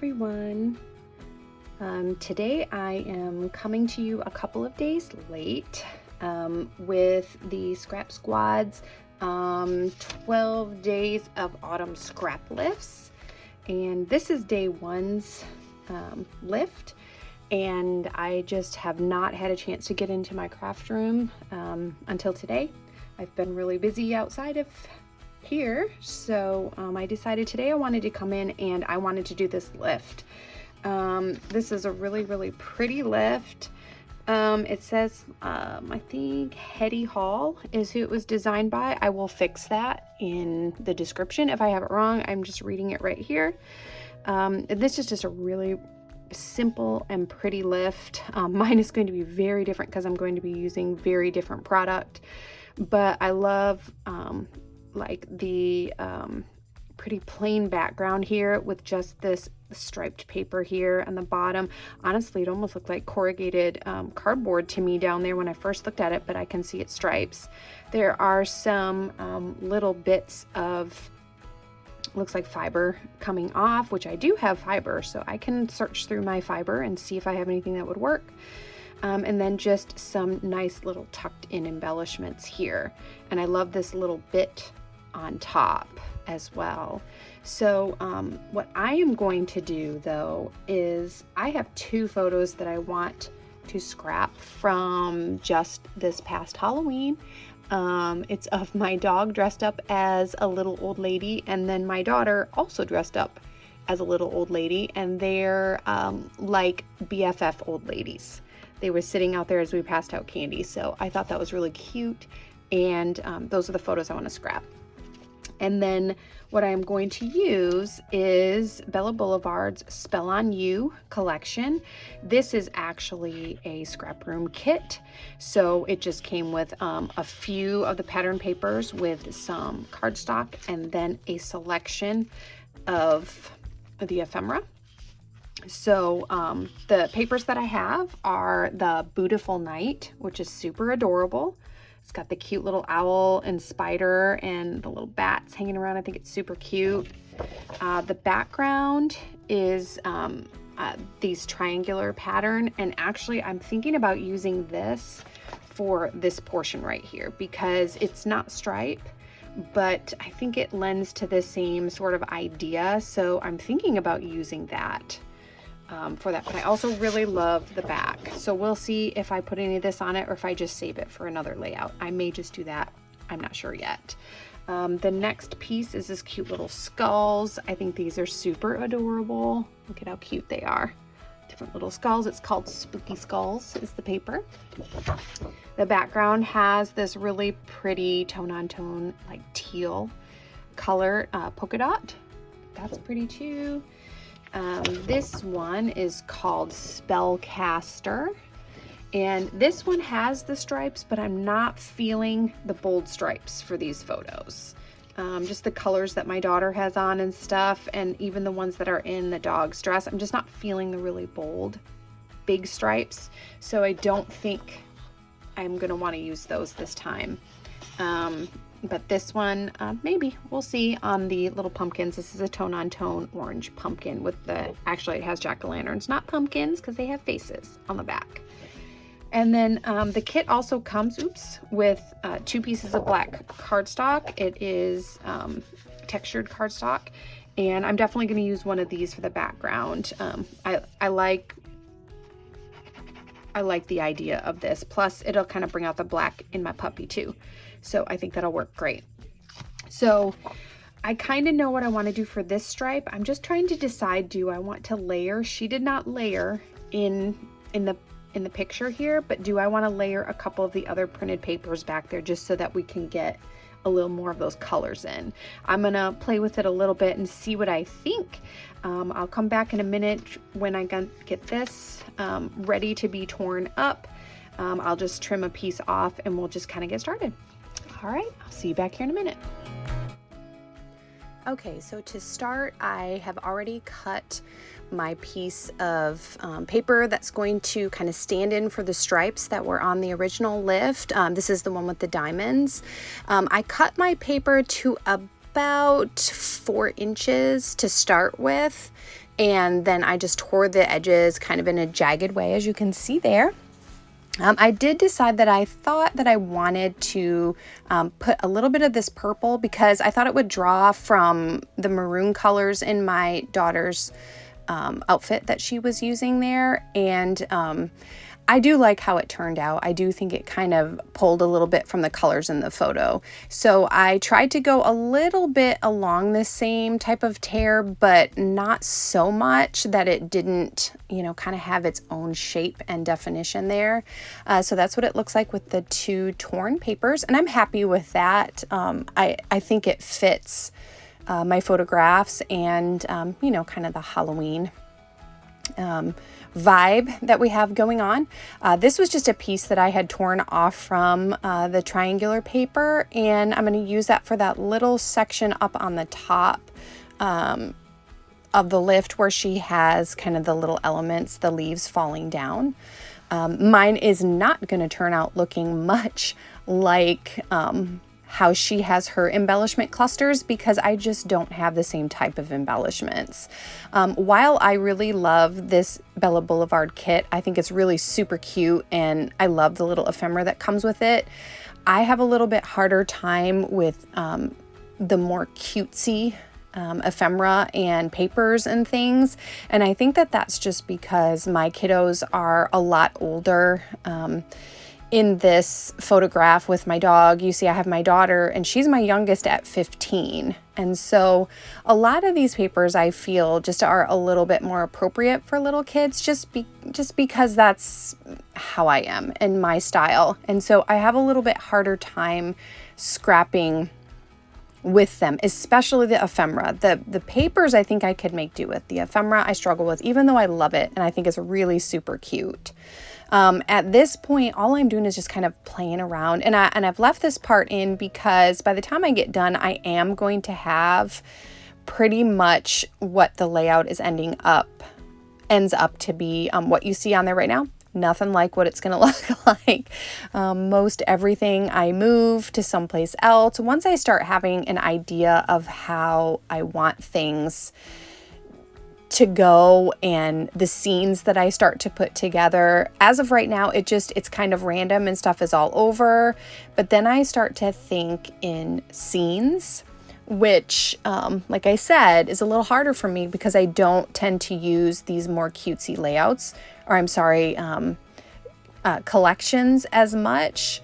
everyone. Today I am coming to you a couple of days late with the Scrap Squad's 12 days of autumn scrap lifts, and this is day one's lift, and I just have not had a chance to get into my craft room until today. I've been really busy outside of here, so I decided today I wanted to come in and I wanted to do this lift. This is a really pretty lift. It says I think Hetty Hall is who it was designed by. I will fix that in the description if I have it wrong. I'm just reading it right here. This is just a really simple and pretty lift. Mine is going to be very different because I'm going to be using very different product, but I love like the pretty plain background here with just this striped paper here on the bottom. Honestly, it almost looked like corrugated cardboard to me down there when I first looked at it, but I can see its stripes. There are some little bits of, looks like fiber coming off, which I do have fiber, so I can search through my fiber and see if I have anything that would work. And then just some nice little tucked in embellishments here. And I love this little bit on top as well. So what I am going to do though is I have two photos that I want to scrap from just this past Halloween. It's of my dog dressed up as a little old lady, and then my daughter also dressed up as a little old lady, and they're like BFF old ladies. They were sitting out there as we passed out candy, so I thought that was really cute, and those are the photos I want to scrap. And then what I'm going to use is Bella Boulevard's Spell on You collection. This is actually a scrap room kit, so it just came with a few of the pattern papers with some cardstock and then a selection of the ephemera. So the papers that I have are the Beautiful Night, which is super adorable. It's got the cute little owl and spider and the little bats hanging around. I think it's super cute. The background is these triangular pattern, and actually I'm thinking about using this for this portion right here because it's not stripe, but I think it lends to the same sort of idea. So I'm thinking about using that for that, but I also really love the back. So we'll see if I put any of this on it or if I just save it for another layout. I may just do that. I'm not sure yet. The next piece is this cute little skulls. I think these are super adorable. Look at how cute they are. Different little skulls. It's called Spooky Skulls is the paper. The background has this really pretty tone-on-tone like teal color polka dot. That's pretty too. This one is called Spellcaster, and this one has the stripes, but I'm not feeling the bold stripes for these photos. Just the colors that my daughter has on and stuff, and even the ones that are in the dog's dress, I'm just not feeling the really bold, big stripes, so I don't think I'm going to want to use those this time. But this one, maybe, we'll see on the little pumpkins. This is a tone-on-tone orange pumpkin with the, actually it has jack-o'-lanterns, not pumpkins, because they have faces on the back. And then the kit also comes, with two pieces of black cardstock. It is textured cardstock, and I'm definitely going to use one of these for the background. I like the idea of this. Plus, it'll kind of bring out the black in my puppy too. So I think that'll work great. So I kind of know what I want to do for this stripe. I'm just trying to decide, do I want to layer? She did not layer in the picture here, but do I want to layer a couple of the other printed papers back there just so that we can get a little more of those colors in? I'm gonna play with it a little bit and see what I think. I'll come back in a minute when I get this ready to be torn up. I'll just trim a piece off and we'll just kind of get started. All right, I'll see you back here in a minute. Okay, so to start, I have already cut my piece of paper that's going to kind of stand in for the stripes that were on the original lift. This is the one with the diamonds. I cut my paper to about 4 inches to start with, And then I just tore the edges kind of in a jagged way, as you can see there. I did decide that I thought that I wanted to put a little bit of this purple because I thought it would draw from the maroon colors in my daughter's outfit that she was using there. And I do like how it turned out. I do think it kind of pulled a little bit from the colors in the photo. So I tried to go a little bit along the same type of tear, but not so much that it didn't, you know, kind of have its own shape and definition there. So that's what it looks like with the two torn papers, and I'm happy with that. I think it fits my photographs and, you know, kind of the Halloween vibe that we have going on. This was just a piece that I had torn off from the triangular paper, and I'm going to use that for that little section up on the top of the lift where she has kind of the little elements, the leaves falling down. Mine is not going to turn out looking much like how she has her embellishment clusters because I just don't have the same type of embellishments. While I really love this Bella Boulevard kit, I think it's really super cute and I love the little ephemera that comes with it. I have a little bit harder time with the more cutesy ephemera and papers and things. And I think that that's just because my kiddos are a lot older. In this photograph with my dog, you see I have my daughter and she's my youngest at 15. And so a lot of these papers I feel just are a little bit more appropriate for little kids just because that's how I am and my style. And so I have a little bit harder time scrapping with them, especially the ephemera. The papers I think I could make do with. The ephemera I struggle with, even though I love it and I think it's really super cute. At this point, all I'm doing is just kind of playing around, and I've left this part in because by the time I get done, I am going to have pretty much what the layout is ends up to be. What you see on there right now, nothing like what it's going to look like. Most everything I move to someplace else. Once I start having an idea of how I want things to go and the scenes that I start to put together. As of right now, it's kind of random and stuff is all over. But then I start to think in scenes, which, like I said, is a little harder for me because I don't tend to use these more cutesy layouts, or I'm sorry, collections as much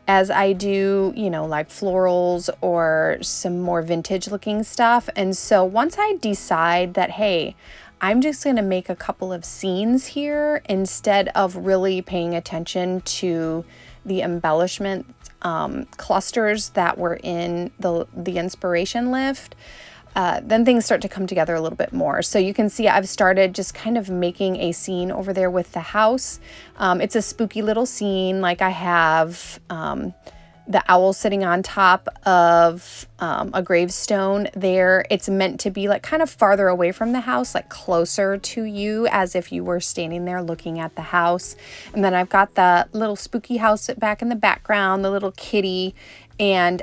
as I do, you know, like florals or some more vintage looking stuff. And so once I decide that, hey, I'm just going to make a couple of scenes here instead of really paying attention to the embellishment clusters that were in the inspiration lift, then things start to come together a little bit more. So you can see I've started just kind of making a scene over there with the house. It's a spooky little scene. Like I have the owl sitting on top of a gravestone there. It's meant to be like kind of farther away from the house, like closer to you, as if you were standing there looking at the house. And then I've got the little spooky house back in the background, the little kitty, and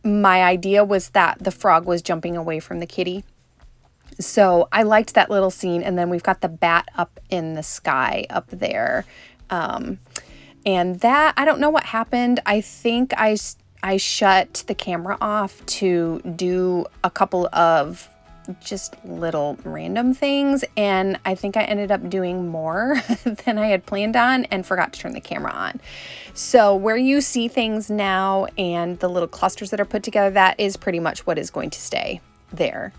my idea was that the frog was jumping away from the kitty. So I liked that little scene. And then we've got the bat up in the sky up there. And that, I don't know what happened. I think I shut the camera off to do a couple of just little random things. And I think I ended up doing more than I had planned on and forgot to turn the camera on. So where you see things now and the little clusters that are put together, that is pretty much what is going to stay there.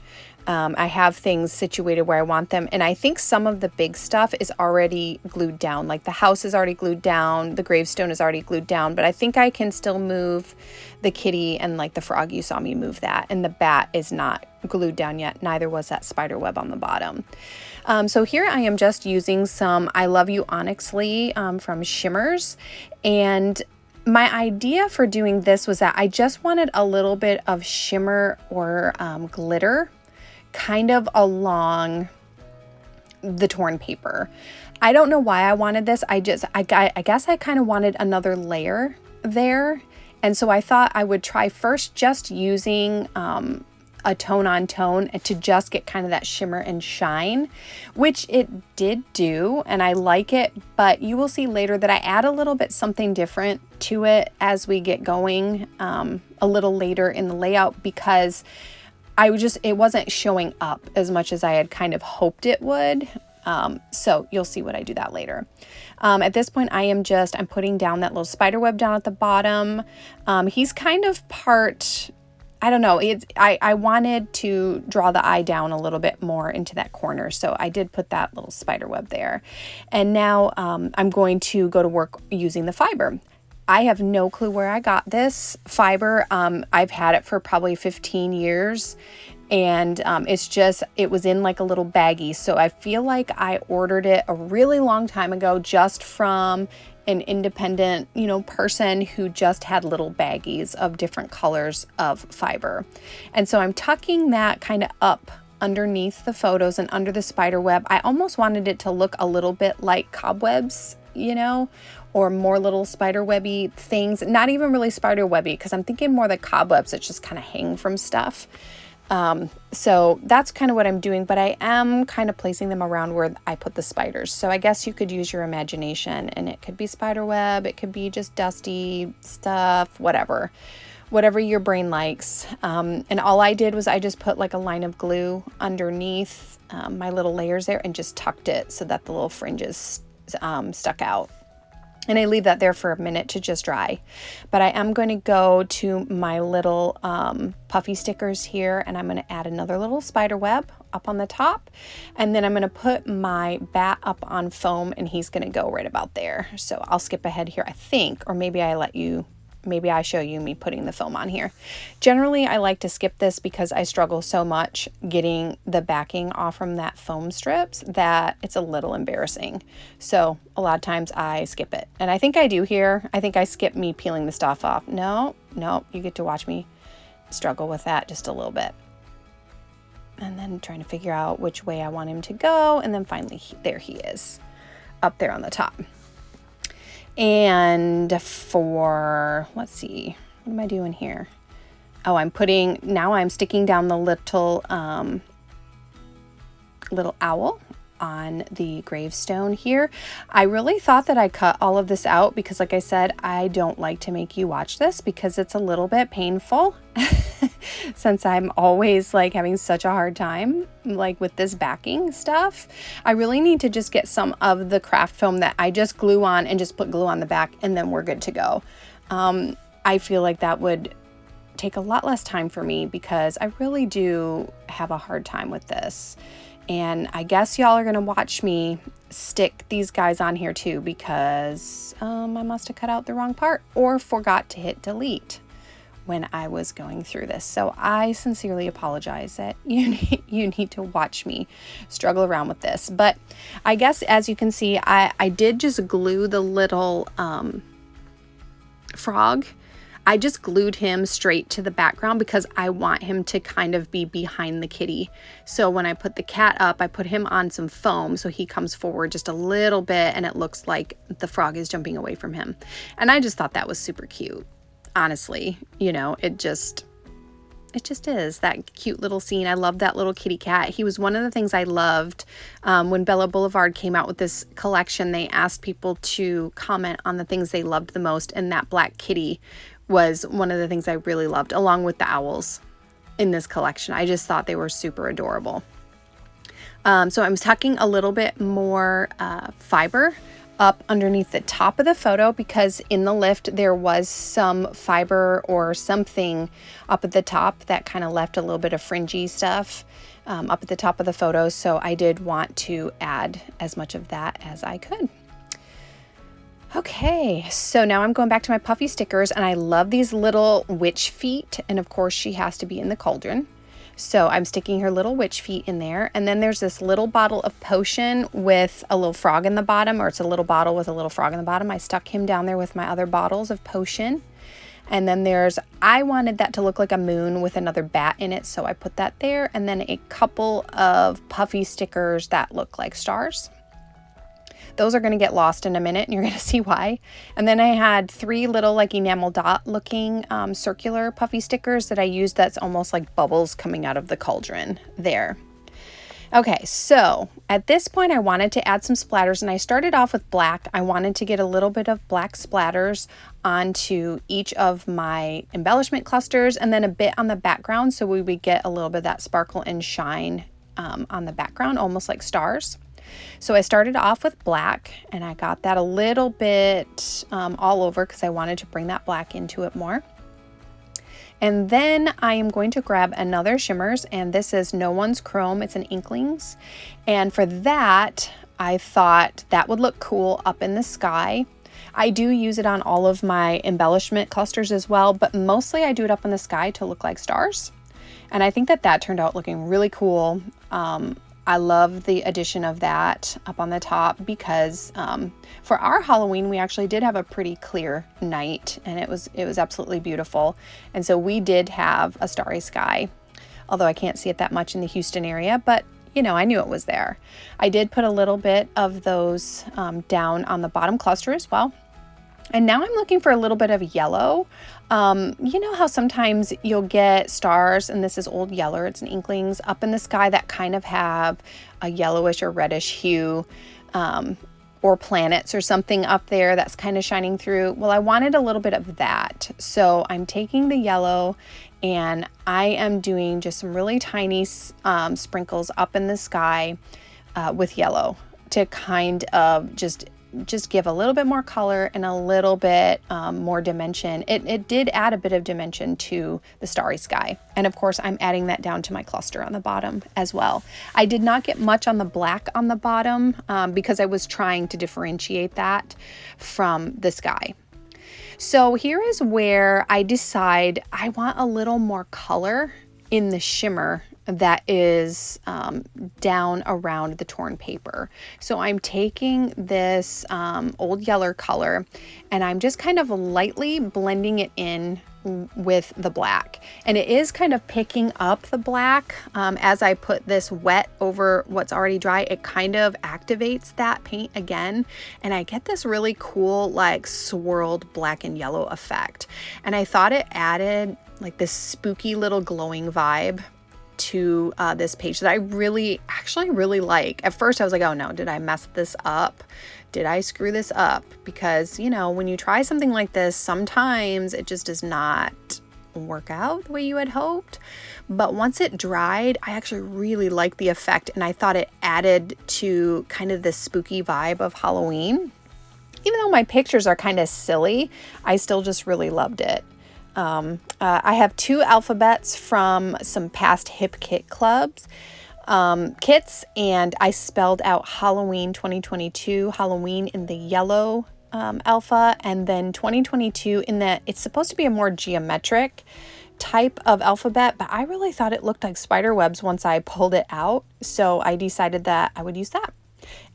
I have things situated where I want them. And I think some of the big stuff is already glued down. Like the house is already glued down. The gravestone is already glued down. But I think I can still move the kitty and like the frog. You saw me move that. And the bat is not glued down yet. Neither was that spider web on the bottom. So here I am just using some I Love You Onyxly from Shimmers. And my idea for doing this was that I just wanted a little bit of shimmer or glitter kind of along the torn paper. I don't know why I wanted this. I guess I kind of wanted another layer there. And so I thought I would try first just using a tone on tone to just get kind of that shimmer and shine, which it did do, and I like it, but you will see later that I add a little bit something different to it as we get going a little later in the layout, because it wasn't showing up as much as I had kind of hoped it would. So you'll see what I do that later. At this point, I'm putting down that little spider web down at the bottom. He's kind of part, I don't know, I wanted to draw the eye down a little bit more into that corner. So I did put that little spider web there. And now, I'm going to go to work using the fiber. I have no clue where I got this fiber. I've had it for probably 15 years. And it was in like a little baggie. So I feel like I ordered it a really long time ago just from an independent, person who just had little baggies of different colors of fiber. And so I'm tucking that kind of up underneath the photos and under the spider web. I almost wanted it to look a little bit like cobwebs, or more little spider webby things. Not even really spider webby, because I'm thinking more the cobwebs that just kind of hang from stuff. So that's kind of what I'm doing, but I am kind of placing them around where I put the spiders. So I guess you could use your imagination, and it could be spider web, it could be just dusty stuff, whatever your brain likes. And all I did was I just put like a line of glue underneath my little layers there and just tucked it so that the little fringes stuck out. And I leave that there for a minute to just dry. But I am going to go to my little puffy stickers here, and I'm going to add another little spider web up on the top. And then I'm going to put my bat up on foam, and he's going to go right about there. So I'll skip ahead here, I think, or maybe I show you me putting the foam on here. Generally, I like to skip this because I struggle so much getting the backing off from that foam strips that it's a little embarrassing. So a lot of times I skip it. And I think I do here. I think I skip me peeling the stuff off. No, you get to watch me struggle with that just a little bit. And then trying to figure out which way I want him to go. And then finally, there he is, up there on the top. And let's see, what am I doing here? Oh, now I'm sticking down the little owl on the gravestone here. I really thought that I cut all of this out because, like I said, I don't like to make you watch this because it's a little bit painful since I'm always like having such a hard time like with this backing stuff. I really need to just get some of the craft foam that I just glue on and just put glue on the back, and then we're good to go. I feel like that would take a lot less time for me because I really do have a hard time with this. And I guess y'all are going to watch me stick these guys on here too because I must have cut out the wrong part or forgot to hit delete when I was going through this. So I sincerely apologize that you need to watch me struggle around with this. But I guess as you can see, I did just glue the little frog. I just glued him straight to the background because I want him to kind of be behind the kitty. So when I put the cat up, I put him on some foam so he comes forward just a little bit and it looks like the frog is jumping away from him. And I just thought that was super cute. Honestly, it just is that cute little scene. I love that little kitty cat. He was one of the things I loved when Bella Boulevard came out with this collection. They asked people to comment on the things they loved the most, and that black kitty was one of the things I really loved, along with the owls in this collection. I just thought they were super adorable. So I'm tucking a little bit more fiber up underneath the top of the photo because in the lift there was some fiber or something up at the top that kind of left a little bit of fringy stuff up at the top of the photo. So I did want to add as much of that as I could. Okay, so now I'm going back to my puffy stickers, and I love these little witch feet, and of course she has to be in the cauldron. So I'm sticking her little witch feet in there, and then there's this little bottle of potion with a little frog in the bottom, or it's a little bottle with a little frog in the bottom. I stuck him down there with my other bottles of potion. And then I wanted that to look like a moon with another bat in it, so I put that there, and then a couple of puffy stickers that look like stars. Those are going to get lost in a minute and you're going to see why. And then I had 3 little like enamel dot looking circular puffy stickers that I used that's almost like bubbles coming out of the cauldron there. Okay, so at this point I wanted to add some splatters, and I started off with black. I wanted to get a little bit of black splatters onto each of my embellishment clusters and then a bit on the background, so we would get a little bit of that sparkle and shine on the background, almost like stars. So I started off with black, and I got that a little bit all over because I wanted to bring that black into it more. And then I am going to grab another shimmers, and this is No One's Chrome. It's an Inklings. And for that, I thought that would look cool up in the sky. I do use it on all of my embellishment clusters as well, but mostly I do it up in the sky to look like stars. And I think that turned out looking really cool. I love the addition of that up on the top because for our Halloween, we actually did have a pretty clear night, and it was absolutely beautiful. And so we did have a starry sky, although I can't see it that much in the Houston area, but you know, I knew it was there. I did put a little bit of those down on the bottom cluster as well. And now I'm looking for a little bit of yellow. You know how sometimes you'll get stars, and this is Old Yeller, it's an Inklings, up in the sky that kind of have a yellowish or reddish hue, or planets or something up there that's kind of shining through. Well, I wanted a little bit of that. So I'm taking the yellow and I am doing just some really tiny sprinkles up in the sky with yellow to kind of just give a little bit more color and a little bit more dimension. It did add a bit of dimension to the starry sky. And of course, I'm adding that down to my cluster on the bottom as well. I did not get much on the black on the bottom because I was trying to differentiate that from the sky. So here is where I decide I want a little more color in the shimmer that is down around the torn paper. So I'm taking this Old Yeller color and I'm just kind of lightly blending it in with the black, and it is kind of picking up the black as I put this wet over what's already dry. It kind of activates that paint again, and I get this really cool like swirled black and yellow effect, and I thought it added like this spooky little glowing vibe to this page that I actually really like. At first I was like, oh no, did I mess this up? Did I screw this up? Because, you know, when you try something like this, sometimes it just does not work out the way you had hoped. But once it dried, I actually really liked the effect, and I thought it added to kind of this spooky vibe of Halloween. Even though my pictures are kind of silly, I still just really loved it. I have 2 alphabets from some past Hip Kit clubs kits, and I spelled out Halloween 2022, Halloween in the yellow alpha, and then 2022 in that it's supposed to be a more geometric type of alphabet, but I really thought it looked like spider webs once I pulled it out, so I decided that I would use that.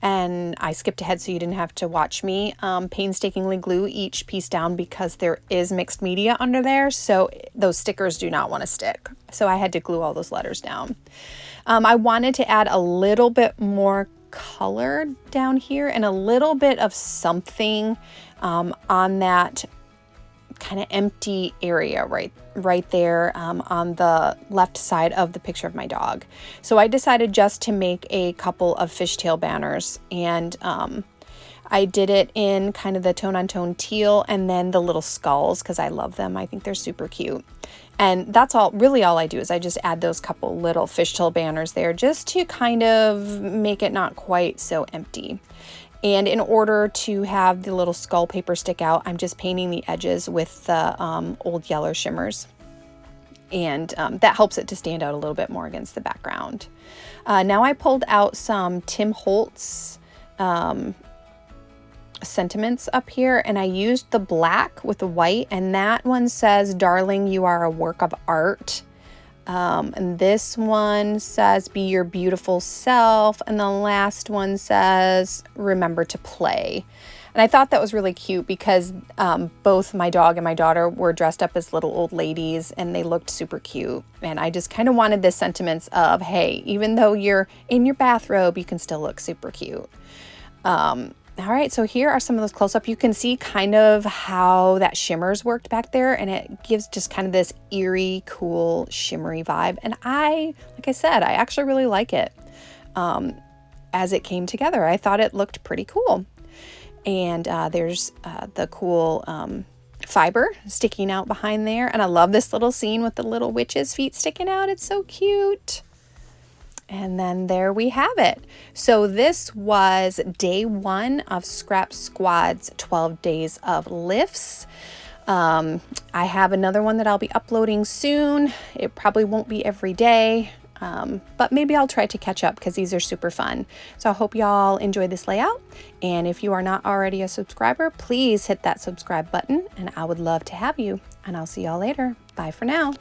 And I skipped ahead so you didn't have to watch me painstakingly glue each piece down because there is mixed media under there, so those stickers do not want to stick. So I had to glue all those letters down. I wanted to add a little bit more color down here and a little bit of something on that kind of empty area right there on the left side of the picture of my dog. So I decided just to make a couple of fishtail banners, and I did it in kind of the tone-on-tone teal and then the little skulls because I love them. I think they're super cute. And that's all I do is I just add those couple little fishtail banners there just to kind of make it not quite so empty. And in order to have the little skull paper stick out, I'm just painting the edges with the Old Yeller shimmers. And that helps it to stand out a little bit more against the background. Now I pulled out some Tim Holtz sentiments up here, and I used the black with the white, and that one says, "Darling, you are a work of art." And this one says, "Be your beautiful self." And the last one says, "Remember to play." And I thought that was really cute because both my dog and my daughter were dressed up as little old ladies, and they looked super cute. And I just kind of wanted this sentiments of, hey, even though you're in your bathrobe, you can still look super cute. All right, so here are some of those close-up. You can see kind of how that shimmers worked back there, and it gives just kind of this eerie, cool, shimmery vibe. And like I said, I actually really like it as it came together. I thought it looked pretty cool. And there's the cool fiber sticking out behind there. And I love this little scene with the little witch's feet sticking out. It's so cute. And then there we have it. So this was day 1 of Scrap Squad's 12 days of lifts. I have another one that I'll be uploading soon. It probably won't be every day, but maybe I'll try to catch up because these are super fun. So I hope y'all enjoy this layout. And if you are not already a subscriber, please hit that subscribe button and I would love to have you. And I'll see y'all later. Bye for now.